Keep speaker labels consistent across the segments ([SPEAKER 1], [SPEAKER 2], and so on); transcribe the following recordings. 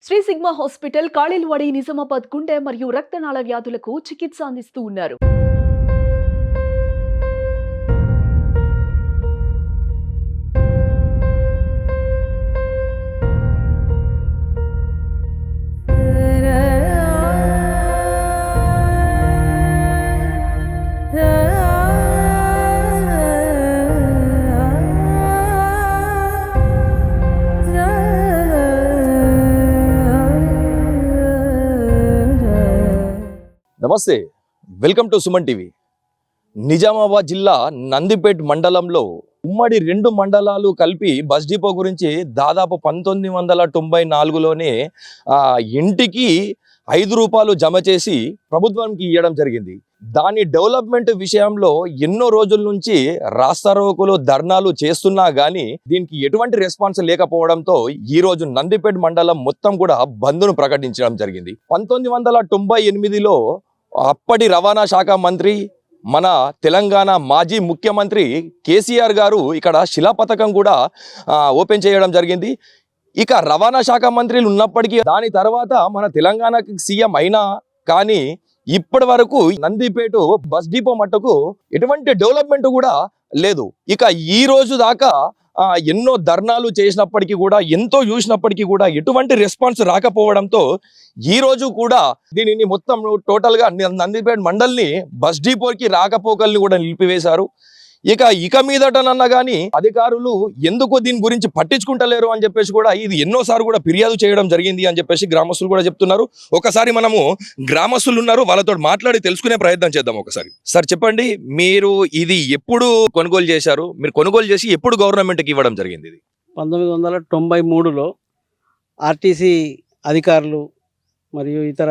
[SPEAKER 1] Shri sigma hospital కాళిల్వాడి Nizamabad గుండె మరియు రక్తనాళ వ్యాధులకు చికిత్స అందిస్తూ ఉన్నారు.
[SPEAKER 2] నమస్తే, welcome to Suman TV. Nizamabad జిల్లా నందిపేట్ మండలంలో ఉమ్మడి 2 మండలాలు కలిపి బస్ డిపో గురించి దాదాపు 1994లోనే ఇంటికి 5 రూపాయలు జమ చేసి ప్రభుత్వానికి ఇవ్వడం జరిగింది. దాని డెవలప్మెంట్ విషయంలో ఎన్నో రోజుల నుంచి రాస్తారోకోలు ధర్నాలు చేస్తున్నా గానీ దీనికి ఎటువంటి రెస్పాన్స్ లేకపోవడంతో ఈ రోజు నందిపేట్ మండలం మొత్తం కూడా బంద్ను ప్రకటించడం జరిగింది. 1998లో అప్పటి రవాణా శాఖ మంత్రి, మన తెలంగాణ మాజీ ముఖ్యమంత్రి కేసీఆర్ గారు ఇక్కడ శిలాపథకం కూడా ఓపెన్ చేయడం జరిగింది. ఇక రవాణా శాఖ మంత్రులు ఉన్నప్పటికీ దాని తర్వాత మన తెలంగాణకి సీఎం అయినా కానీ ఇప్పటి వరకు నందిపేట బస్ డిపో మట్టుకు ఎటువంటి డెవలప్మెంట్ కూడా లేదు. ఇక ఈ రోజు దాకా ఎన్నో ధర్నాలు చేసినప్పటికీ కూడా, ఎంతో చూసినప్పటికీ కూడా ఎటువంటి రెస్పాన్స్ రాకపోవడంతో ఈ రోజు కూడా దీనిని మొత్తం టోటల్ గా నందిపేట మండల్ని బస్ డిపోకి రాకపోకల్ని కూడా నిలిపివేశారు. ఇక మీదటనన్నా కానీ అధికారులు ఎందుకు దీని గురించి పట్టించుకుంటలేరు అని చెప్పేసి కూడా ఇది ఎన్నోసార్లు కూడా ఫిర్యాదు చేయడం జరిగింది అని చెప్పేసి గ్రామస్తులు కూడా చెప్తున్నారు. ఒకసారి మనము గ్రామస్తులు ఉన్నారు, వాళ్ళతో మాట్లాడి తెలుసుకునే ప్రయత్నం చేద్దాం. ఒకసారి సార్ చెప్పండి, మీరు ఇది ఎప్పుడు కొనుగోలు చేశారు? మీరు కొనుగోలు చేసి ఎప్పుడు గవర్నమెంట్కి ఇవ్వడం జరిగింది? ఇది
[SPEAKER 3] 1993లో ఆర్టీసీ అధికారులు మరియు ఇతర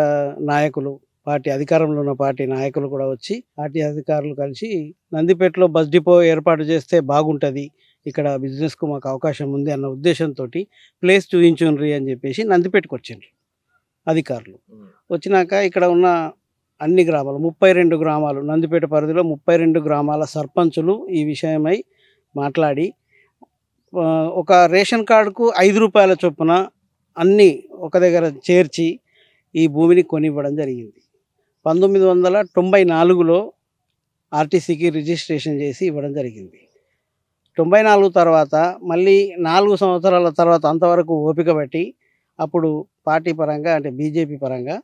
[SPEAKER 3] నాయకులు, పార్టీ అధికారంలో ఉన్న పార్టీ నాయకులు కూడా వచ్చి పార్టీ అధికారులు కలిసి నందిపేటలో బస్ డిపో ఏర్పాటు చేస్తే బాగుంటుంది, ఇక్కడ బిజినెస్కు మాకు అవకాశం ఉంది అన్న ఉద్దేశంతో ప్లేస్ చూపించుండ్రి అని చెప్పేసి నందిపేటకు వచ్చిండ్రు అధికారులు. వచ్చినాక ఇక్కడ ఉన్న అన్ని గ్రామాలు 32 గ్రామాలు, నందిపేట పరిధిలో 32 గ్రామాల సర్పంచులు ఈ విషయమై మాట్లాడి ఒక రేషన్ కార్డుకు 5 రూపాయల చొప్పున అన్నీ ఒక దగ్గర చేర్చి ఈ భూమిని కొనివ్వడం జరిగింది. 1994లో ఆర్టీసీకి రిజిస్ట్రేషన్ చేసి ఇవ్వడం జరిగింది. 94 తర్వాత మళ్ళీ 4 సంవత్సరాల తర్వాత అంతవరకు ఓపిక బట్టి అప్పుడు పార్టీ పరంగా అంటే బీజేపీ పరంగా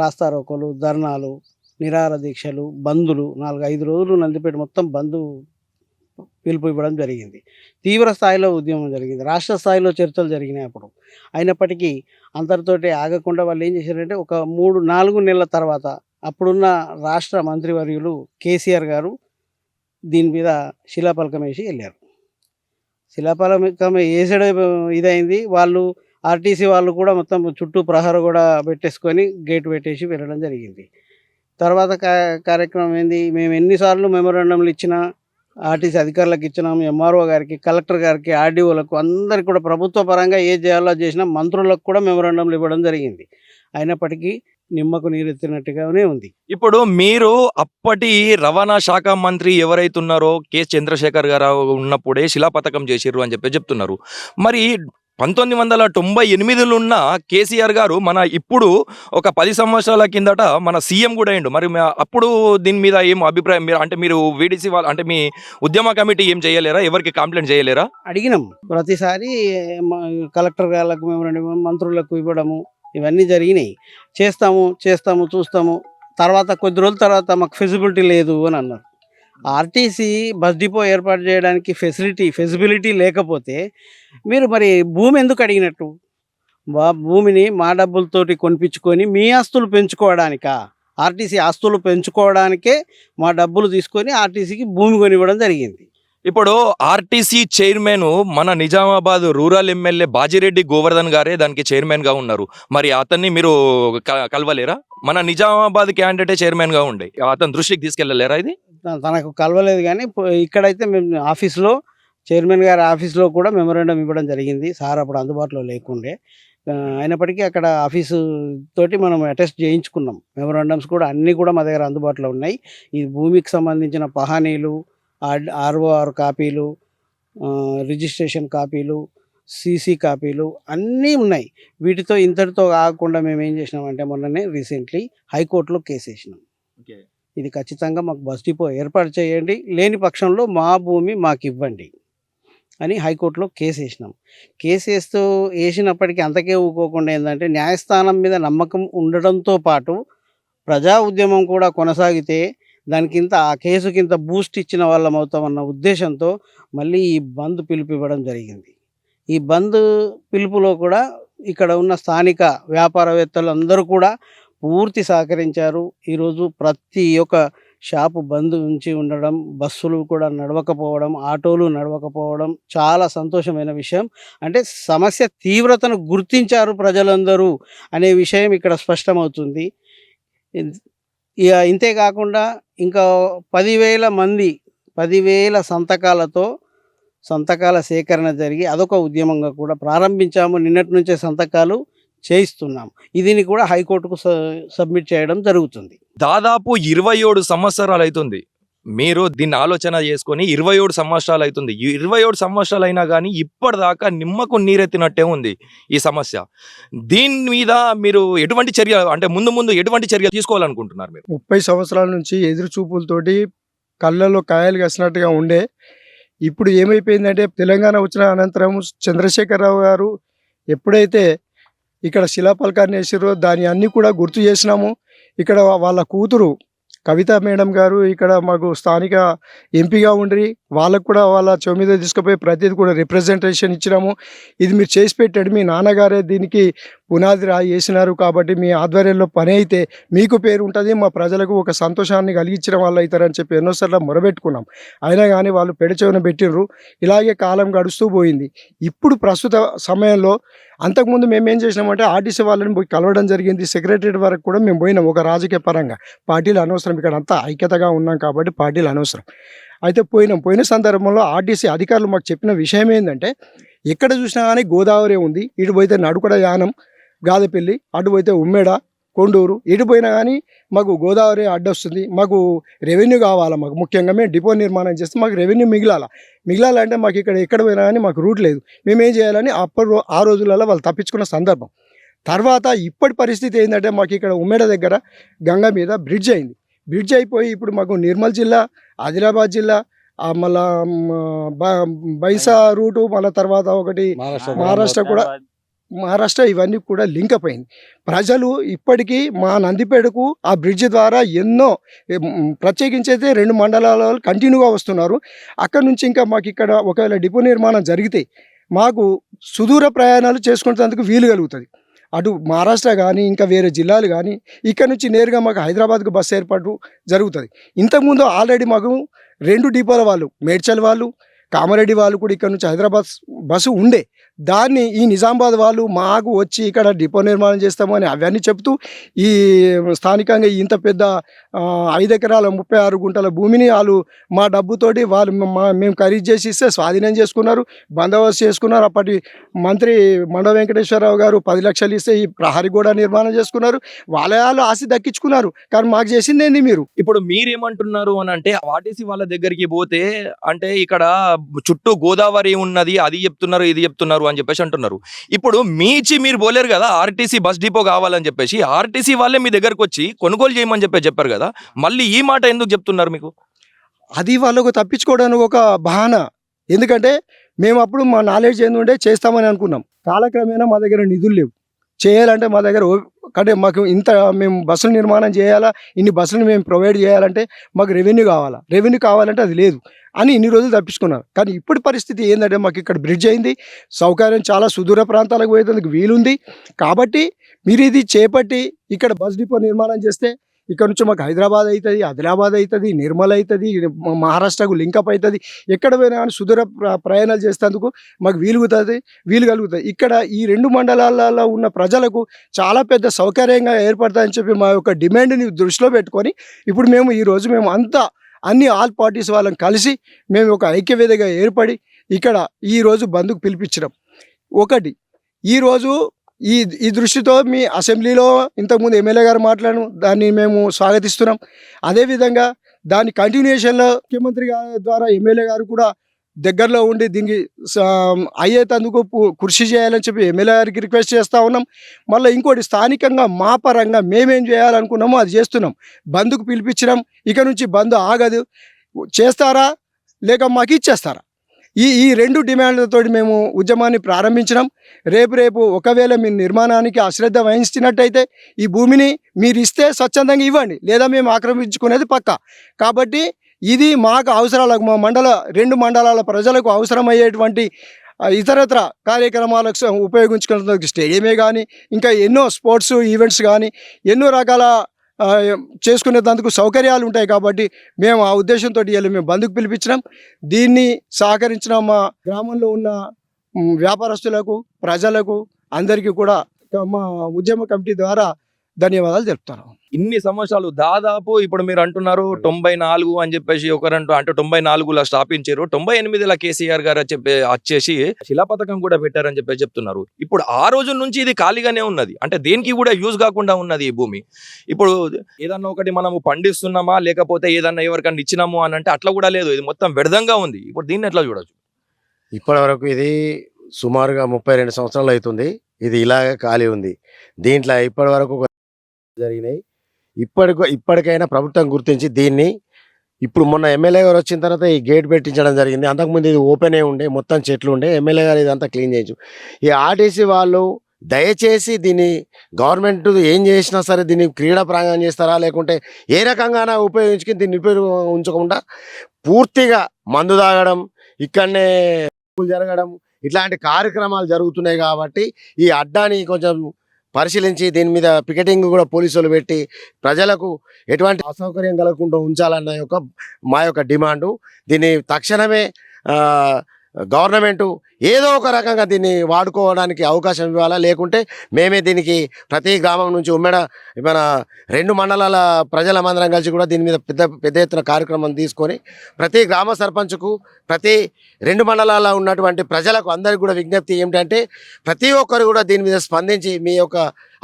[SPEAKER 3] రాస్తారోకోలు, ధర్నాలు, నిరాహార దీక్షలు, బందులు 4-5 రోజులు నందిపేట మొత్తం బంద్ పిలుపు ఇవ్వడం జరిగింది. తీవ్ర స్థాయిలో ఉద్యమం జరిగింది, రాష్ట్ర స్థాయిలో చర్చలు జరిగినాయి అప్పుడు. అయినప్పటికీ అంతటితోటి ఆగకుండా వాళ్ళు ఏం చేశారంటే ఒక 3-4 నెలల తర్వాత అప్పుడున్న రాష్ట్ర మంత్రివర్యులు కేసీఆర్ గారు దీని మీద శిలాఫలకం వేసి వెళ్ళారు. శిలాఫలకం వేసడం ఇదైంది. వాళ్ళు ఆర్టీసీ వాళ్ళు కూడా మొత్తం చుట్టూ ప్రహర కూడా పెట్టేసుకొని గేట్ పెట్టేసి వెళ్ళడం జరిగింది. తర్వాత కార్యక్రమం ఏంది, మేము ఎన్నిసార్లు మెమోరాండంలు ఇచ్చినా, ఆర్టీసీ అధికారులకు ఇచ్చినాము, ఎంఆర్ఓ గారికి, కలెక్టర్ గారికి, ఆర్డీఓలకు అందరికి కూడా ప్రభుత్వ పరంగా ఏ చేయాలో చేసినా మంత్రులకు కూడా మెమోరాండంలు ఇవ్వడం జరిగింది. అయినప్పటికీ నిమ్మకు నీరెత్తినట్టుగానే ఉంది.
[SPEAKER 2] ఇప్పుడు మీరు అప్పటి రవాణా శాఖ మంత్రి ఎవరైతే ఉన్నారో కె చంద్రశేఖర్ గారు ఉన్నప్పుడే శిలాపథకం చేసిర్రు అని చెప్పి చెప్తున్నారు. మరి 1998లో ఉన్న కేసీఆర్ గారు మన ఇప్పుడు ఒక 10 సంవత్సరాల కిందట మన సీఎం కూడా అయ్యిండు. మరి అప్పుడు దీని మీద ఏం అభిప్రాయం? మీరు వీడిసి వాళ్ళు అంటే మీ ఉద్యమ కమిటీ ఏం చేయలేరా? ఎవరికి కంప్లైంట్ చేయలేరా?
[SPEAKER 3] అడిగినాం ప్రతిసారి కలెక్టర్ గారికి, మంత్రులకు ఇవ్వడము ఇవన్నీ జరిగినాయి. చేస్తాము చూస్తాము, తర్వాత కొద్ది రోజుల తర్వాత మాకు ఫెసిబిలిటీ లేదు అని అన్నారు. ఆర్టీసీ బస్ డిపో ఏర్పాటు చేయడానికి ఫెసిబిలిటీ లేకపోతే మీరు మరి భూమి ఎందుకు అడిగినట్టు? భూమిని మా డబ్బులతోటి కొనిపించుకొని మీ ఆస్తులు పెంచుకోవడానికా? ఆర్టీసీ ఆస్తులు పెంచుకోవడానికే మా డబ్బులు తీసుకొని ఆర్టీసీకి భూమి కొనివ్వడం జరిగింది.
[SPEAKER 2] ఇప్పుడు ఆర్టీసీ చైర్మన్ మన నిజామాబాద్ రూరల్ ఎమ్మెల్యే బాజిరెడ్డి గోవర్ధన్ గారే దానికి చైర్మన్ గా ఉన్నారు. మరి అతన్ని మీరు కలవలేరా? మన నిజామాబాద్ క్యాండిడేటే చైర్మన్ గా ఉండే, అతని దృష్టికి తీసుకెళ్ళలేరా? ఇది
[SPEAKER 3] తనకు కలవలేదు, కానీ ఇక్కడైతే మేము ఆఫీస్లో, చైర్మన్ గారి ఆఫీస్లో కూడా మెమోరాండం ఇవ్వడం జరిగింది. సార్ అప్పుడు అందుబాటులో లేకుండే. అయినప్పటికీ అక్కడ ఆఫీసు తోటి మనం అటెస్ట్ చేయించుకున్నాం. మెమోరాండమ్స్ కూడా అన్నీ కూడా మా దగ్గర అందుబాటులో ఉన్నాయి. ఈ భూమికి సంబంధించిన పహానీలు, ఆర్ఓఆర్ కాపీలు, రిజిస్ట్రేషన్ కాపీలు, సీసీ కాపీలు అన్నీ ఉన్నాయి. వీటితో ఇంతటితో కాకుండా మేము ఏం చేసినామంటే మొన్ననే రీసెంట్లీ హైకోర్టులో కేసు వేసినాం. ఇది ఖచ్చితంగా మాకు బస్ డిపో ఏర్పాటు చేయండి, లేని పక్షంలో మా భూమి మాకు ఇవ్వండి అని హైకోర్టులో కేసు వేసినాం. కేసు వేసినప్పటికీ అంతకే ఊకోకుండా ఏంటంటే న్యాయస్థానం మీద నమ్మకం ఉండడంతో పాటు ప్రజా ఉద్యమం కూడా కొనసాగితే దానికింత ఆ కేసుకింత బూస్ట్ ఇచ్చిన వాళ్ళం అవుతామన్న ఉద్దేశంతో మళ్ళీ ఈ బంద్ పిలుపు ఇవ్వడం జరిగింది. ఈ బంద్ పిలుపులో కూడా ఇక్కడ ఉన్న స్థానిక వ్యాపారవేత్తలు అందరూ కూడా పూర్తి సహకరించారు. ఈరోజు ప్రతి ఒక్క షాపు బంద్ ఉంచి ఉండడం, బస్సులు కూడా నడవకపోవడం, ఆటోలు నడవకపోవడం చాలా సంతోషమైన విషయం. అంటే సమస్య తీవ్రతను గుర్తించారు ప్రజలందరూ అనే విషయం ఇక్కడ స్పష్టమవుతుంది. ఇక ఇంతే కాకుండా ఇంకా 10,000 మంది 10,000 సంతకాలతో సంతకాల సేకరణ జరిగి అదొక ఉద్యమంగా కూడా ప్రారంభించాము. నిన్నటి నుంచే సంతకాలు చేయిస్తున్నాం. దీన్ని కూడా హైకోర్టుకు సబ్మిట్ చేయడం జరుగుతుంది.
[SPEAKER 2] దాదాపు 27 సంవత్సరాలు అవుతుంది మీరు దీన్ని ఆలోచన చేసుకొని. 27 సంవత్సరాలు అవుతుంది. 27 సంవత్సరాలు అయినా కానీ ఇప్పటిదాకా నిమ్మకు నీరెత్తినట్టే ఉంది ఈ సమస్య. దీని మీద మీరు ఎటువంటి చర్య అంటే ముందు ఎటువంటి చర్యలు తీసుకోవాలనుకుంటున్నారు మీరు?
[SPEAKER 4] 30 సంవత్సరాల నుంచి ఎదురు చూపులతోటి కళ్ళలో కాయలు కసినట్టుగా ఉండే, ఇప్పుడు ఏమైపోయిందంటే తెలంగాణ వచ్చిన అనంతరం చంద్రశేఖరరావు గారు ఎప్పుడైతే ఇక్కడ శిలాఫలకాన్ని వేసారో దాన్ని అన్నీ కూడా గుర్తు చేసినాము. ఇక్కడ వాళ్ళ కూతురు కవిత మేడం గారు ఇక్కడ మాకు స్థానిక ఎంపీగా ఉండి వాళ్ళకు కూడా వాళ్ళ చెవి మీద తీసుకుపోయి ప్రతిదీ కూడా రిప్రజెంటేషన్ ఇచ్చినాము. ఇది మీరు చేసి పెట్టండి, మీ నాన్నగారే దీనికి పునాది వేసినారు కాబట్టి మీ ఆధ్వర్యంలో పని అయితే మీకు పేరు ఉంటుంది, మా ప్రజలకు ఒక సంతోషాన్ని కలిగించిన వాళ్ళు అవుతారని చెప్పి ఎన్నోసార్లు మొరబెట్టుకున్నాం. అయినా కానీ వాళ్ళు పెడచెవిన పెట్టిర్రు. ఇలాగే కాలం గడుస్తూ పోయింది. ఇప్పుడు ప్రస్తుత సమయంలో అంతకుముందు మేము ఏం చేసినామంటే ఆర్టీసీ వాళ్ళని పోయి కలవడం జరిగింది. సెక్రటరీ వరకు కూడా మేము పోయినాం. ఒక రాజకీయ పరంగా పార్టీలు అనవసరం, ఇక్కడ అంతా ఐక్యతగా ఉన్నాం కాబట్టి పార్టీలు అనవసరం. అయితే పోయిన సందర్భంలో ఆర్టీసీ అధికారులు మాకు చెప్పిన విషయం ఏంటంటే ఎక్కడ చూసినా కానీ గోదావరి ఉంది, ఇటు పోతే నడుకడ యానం గాదెపల్లి, అటు పోతే ఉమ్మేడ కొండూరు, ఎటు పోయినా కానీ మాకు గోదావరి అడ్డొస్తుంది. మాకు రెవెన్యూ కావాలా, మాకు ముఖ్యంగా మేము డిపో నిర్మాణం చేస్తే మాకు రెవెన్యూ మిగిలాలంటే మాకు ఇక్కడ ఎక్కడ పోయినా కానీ మాకు రూట్ లేదు. మేమేం చేయాలని ఆ రోజులలో వాళ్ళు తప్పించుకున్న సందర్భం. తర్వాత ఇప్పటి పరిస్థితి ఏంటంటే మాకు ఇక్కడ ఉమ్మేడ దగ్గర గంగ మీద బ్రిడ్జ్ అయింది. బ్రిడ్జ్ అయిపోయి ఇప్పుడు మాకు నిర్మల్ జిల్లా, ఆదిలాబాద్ జిల్లా, మళ్ళా బైసా రూటు, మళ్ళీ తర్వాత ఒకటి మహారాష్ట్ర కూడా, మహారాష్ట్ర, ఇవన్నీ కూడా లింకప్ అయింది. ప్రజలు ఇప్పటికీ మా నందిపేటకు ఆ బ్రిడ్జ్ ద్వారా ఎన్నో ప్రత్యేకించి అయితే 2 మండలాల కంటిన్యూగా వస్తున్నారు. అక్కడ నుంచి ఇంకా మాకు ఇక్కడ ఒకవేళ డిపో నిర్మాణం జరిగితే మాకు సుదూర ప్రయాణాలు చేసుకునేందుకు వీలు కలుగుతుంది. అటు మహారాష్ట్ర కానీ ఇంకా వేరే జిల్లాలు కానీ ఇక్కడ నుంచి నేరుగా మాకు హైదరాబాద్కు బస్సు ఏర్పాటు జరుగుతుంది. ఇంతకుముందు ఆల్రెడీ మాకు 2 డిపోల వాళ్ళు, మేడ్చల్ వాళ్ళు, కామారెడ్డి వాళ్ళు కూడా ఇక్కడ నుంచి హైదరాబాద్ బస్సు ఉండే. దాన్ని ఈ నిజామాబాద్ వాళ్ళు మాకు వచ్చి ఇక్కడ డిపో నిర్మాణం చేస్తామని అవన్నీ చెప్తూ ఈ స్థానికంగా ఇంత పెద్ద 5 ఎకరాల 36 గుంటల భూమిని వాళ్ళు మా డబ్బుతోటి వాళ్ళు మేము ఖరీదు చేసి ఇస్తే స్వాధీనం చేసుకున్నారు, బందోబస్తు చేసుకున్నారు. అప్పటి మంత్రి మండ వెంకటేశ్వరరావు గారు 10 లక్షలు ఇస్తే ఈ ప్రహరీ గోడ నిర్మాణం చేసుకున్నారు. వాళ్ళు ఆశ దక్కించుకున్నారు. కానీ మాకు చేసింది ఏంది మీరు?
[SPEAKER 2] ఇప్పుడు మీరేమంటున్నారు అని అంటే ఆర్టీసీ వాళ్ళ దగ్గరికి పోతే అంటే ఇక్కడ చుట్టూ గోదావరి ఉన్నది, అది చెప్తున్నారు, ఇది చెప్తున్నారు అని చెప్పేసి అంటున్నారు. ఇప్పుడు మీరు పోలేరు కదా ఆర్టీసీ బస్ డిపో కావాలని చెప్పేసి. ఆర్టీసీ వాళ్ళే మీ దగ్గరకు వచ్చి కొనుగోలు చేయమని చెప్పారు కదా, మళ్ళీ ఈ మాట ఎందుకు చెప్తున్నారు మీకు?
[SPEAKER 4] అది వాళ్ళకు తప్పించుకోవడానికి ఒక బహానా. ఎందుకంటే మేము అప్పుడు మా నాలెడ్జ్ ఏంటంటే చేస్తామని అనుకున్నాం. కాలక్రమేణా మా దగ్గర నిధులు లేవు. చేయాలంటే మా దగ్గర అంటే మాకు ఇంత మేము బస్సులు నిర్మాణం చేయాలా, ఇన్ని బస్సులు మేము ప్రొవైడ్ చేయాలంటే మాకు రెవెన్యూ కావాలంటే అది లేదు అని ఇన్ని రోజులు తప్పించుకున్నారు. కానీ ఇప్పుడు పరిస్థితి ఏంటంటే మాకు ఇక్కడ బ్రిడ్జ్ అయింది, సౌకర్యం చాలా సుదూర ప్రాంతాలకు పోయేందుకు వీలుంది. కాబట్టి మీరు ఇది చేపట్టి ఇక్కడ బస్ డిపో నిర్మాణం చేస్తే ఇక్కడ నుంచి మాకు హైదరాబాద్ అవుతుంది, ఆదిలాబాద్ అవుతుంది, నిర్మల్ అవుతుంది, మహారాష్ట్రకు లింకప్ అవుతుంది. ఎక్కడ పోయినా కానీ సుదూర ప్రయాణాలు చేసేందుకు మాకు వీలు కలుగుతుంది. ఇక్కడ ఈ 2 మండలాలలో ఉన్న ప్రజలకు చాలా పెద్ద సౌకర్యంగా ఏర్పడతాయని చెప్పి మా యొక్క డిమాండ్ని దృష్టిలో పెట్టుకొని ఇప్పుడు మేము ఈరోజు అన్ని ఆల్ పార్టీస్ వాళ్ళని కలిసి మేము ఒక ఐక్యవేదికగా ఏర్పడి ఇక్కడ ఈరోజు బంద్కు పిలిపించడం. ఒకటి ఈరోజు ఈ దృష్టితో మీ అసెంబ్లీలో ఇంతకుముందు ఎమ్మెల్యే గారు మాట్లాడడం దాన్ని మేము స్వాగతిస్తున్నాం. అదేవిధంగా దాని కంటిన్యూషన్లో ముఖ్యమంత్రి గారి ద్వారా ఎమ్మెల్యే గారు కూడా దగ్గరలో ఉండి దీనికి అయ్యేటందుకు కృషి చేయాలని చెప్పి ఎమ్మెల్యే గారికి రిక్వెస్ట్ చేస్తూ ఉన్నాం. మళ్ళీ ఇంకోటి స్థానికంగా మా పరంగా మేమేం చేయాలనుకున్నామో అది చేస్తున్నాం. బంద్కు పిలిపించినాం. ఇక నుంచి బంద్ ఆగదు. చేస్తారా లేక మాకు ఇచ్చేస్తారా? ఈ రెండు డిమాండ్లతో మేము ఉద్యమాన్ని ప్రారంభించినాం. రేపు ఒకవేళ మీ నిర్మాణానికి అశ్రద్ధ వహించినట్టయితే ఈ భూమిని మీరు ఇస్తే స్వచ్ఛందంగా ఇవ్వండి, లేదా మేము ఆక్రమించుకునేది పక్కా. కాబట్టి ఇది మాకు అవసరాలకు, మా రెండు మండలాల ప్రజలకు అవసరమయ్యేటువంటి ఇతరత్ర కార్యక్రమాలకు ఉపయోగించుకునేందుకు స్టేడియమే కానీ, ఇంకా ఎన్నో స్పోర్ట్స్ ఈవెంట్స్ కానీ, ఎన్నో రకాల చేసుకునేందుకు సౌకర్యాలు ఉంటాయి. కాబట్టి మేము ఆ ఉద్దేశంతో మేము బంద్కు పిలిపించినాం. దీన్ని సహకరించిన మా గ్రామంలో ఉన్న వ్యాపారస్తులకు, ప్రజలకు అందరికీ కూడా మా ఉద్యమ కమిటీ ద్వారా ధన్యవాదాలు తెలుపుతాను.
[SPEAKER 2] ఇన్ని సంవత్సరాలు దాదాపు ఇప్పుడు మీరు అంటున్నారు 94 అని చెప్పేసి ఒకరంటూ, అంటే 94లో స్థాపించారు, 98లో కేసీఆర్ గారు వచ్చేసి శిలాపథకం కూడా పెట్టారని చెప్పేసి చెప్తున్నారు. ఇప్పుడు ఆ రోజు నుంచి ఇది ఖాళీగానే ఉన్నది, అంటే దేనికి కూడా యూజ్ కాకుండా ఉన్నది ఈ భూమి. ఇప్పుడు ఏదన్నా ఒకటి మనము పండిస్తున్నామా లేకపోతే ఏదన్నా ఎవరికన్నా ఇచ్చినాము అని అంటే అట్లా కూడా లేదు, ఇది మొత్తం వ్యర్థంగా ఉంది. ఇప్పుడు దీన్ని ఎట్లా చూడొచ్చు?
[SPEAKER 5] ఇప్పటి వరకు ఇది సుమారుగా 32 సంవత్సరాలు అవుతుంది ఇది ఇలాగే ఖాళీ ఉంది. దీంట్లో ఇప్పటి వరకు జరిగినాయి. ఇప్పటికైనా ప్రభుత్వం గుర్తించి దీన్ని, ఇప్పుడు మొన్న ఎమ్మెల్యే గారు వచ్చిన తర్వాత ఈ గేట్ పెట్టించడం జరిగింది. అంతకుముందు ఇది ఓపెనే ఉండే, మొత్తం చెట్లు ఉండే. ఎమ్మెల్యే గారు ఇదంతా క్లీన్ చేయొచ్చు. ఈ ఆర్టీసీ వాళ్ళు దయచేసి దీన్ని గవర్నమెంట్ ఏం చేసినా సరే దీన్ని క్రీడా ప్రాంగణం చేస్తారా, లేకుంటే ఏ రకంగానా ఉపయోగించుకుని దీన్ని ఉంచకుండా పూర్తిగా మందు తాగడం, ఇక్కడనే జరగడం, ఇట్లాంటి కార్యక్రమాలు జరుగుతున్నాయి. కాబట్టి ఈ అడ్డాని కొంచెం పరిశీలించి దీని మీద పికెటింగ్ కూడా పోలీసులు పెట్టి ప్రజలకు ఎటువంటి అసౌకర్యం కలగకుండా ఉంచాలన్న మా యొక్క డిమాండు. దీన్ని తక్షణమే గవర్నమెంటు ఏదో ఒక రకంగా దీన్ని వాడుకోవడానికి అవకాశం ఇవ్వాలా, లేకుంటే మేమే దీనికి ప్రతి గ్రామం నుంచి మన 2 మండలాల ప్రజలమందరం కలిసి కూడా దీని మీద పెద్ద ఎత్తున కార్యక్రమం తీసుకొని ప్రతి గ్రామ సర్పంచ్కు, ప్రతి 2 మండలాల్లో ఉన్నటువంటి ప్రజలకు అందరికీ కూడా విజ్ఞప్తి ఏమిటంటే ప్రతి ఒక్కరు కూడా దీని మీద స్పందించి మీ యొక్క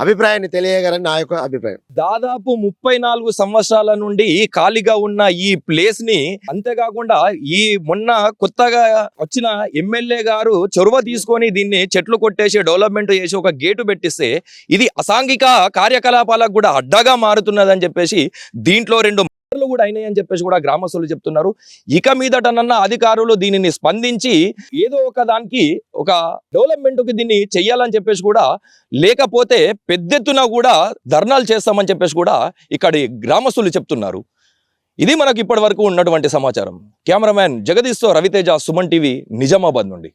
[SPEAKER 5] అభిప్రాయాన్ని తెలియగలని నా యొక్క అభిప్రాయం.
[SPEAKER 2] దాదాపు 34 సంవత్సరాల నుండి ఖాళీగా ఉన్న ఈ ప్లేస్ ని, అంతేకాకుండా ఈ మొన్న కొత్తగా వచ్చిన ఎమ్మెల్యే గారు చొరవ తీసుకొని దీన్ని చెట్లు కొట్టేసి డెవలప్మెంట్ చేసి ఒక గేటు పెట్టిస్తే ఇది అసాంఘిక కార్యకలాపాలకు కూడా అడ్డగా మారుతున్నదని చెప్పేసి దీంట్లో 2 మర్డర్లు కూడా అయినాయని చెప్పేసి కూడా గ్రామస్తులు చెప్తున్నారు. ఇక మీదటనన్న అధికారులు దీనిని స్పందించి ఏదో ఒక దానికి ఒక డెవలప్మెంట్ కి దీన్ని చెయ్యాలని చెప్పేసి కూడా, లేకపోతే పెద్దెత్తున కూడా ధర్నాలు చేస్తామని చెప్పేసి కూడా ఇక్కడి గ్రామస్తులు చెప్తున్నారు. ఇది మనకు ఇప్పటి వరకు ఉన్నటువంటి సమాచారం. కెమెరామ్యాన్ జగదీష్తో రవితేజ, సుమన్ టీవీ, నిజామాబాద్ నుండి.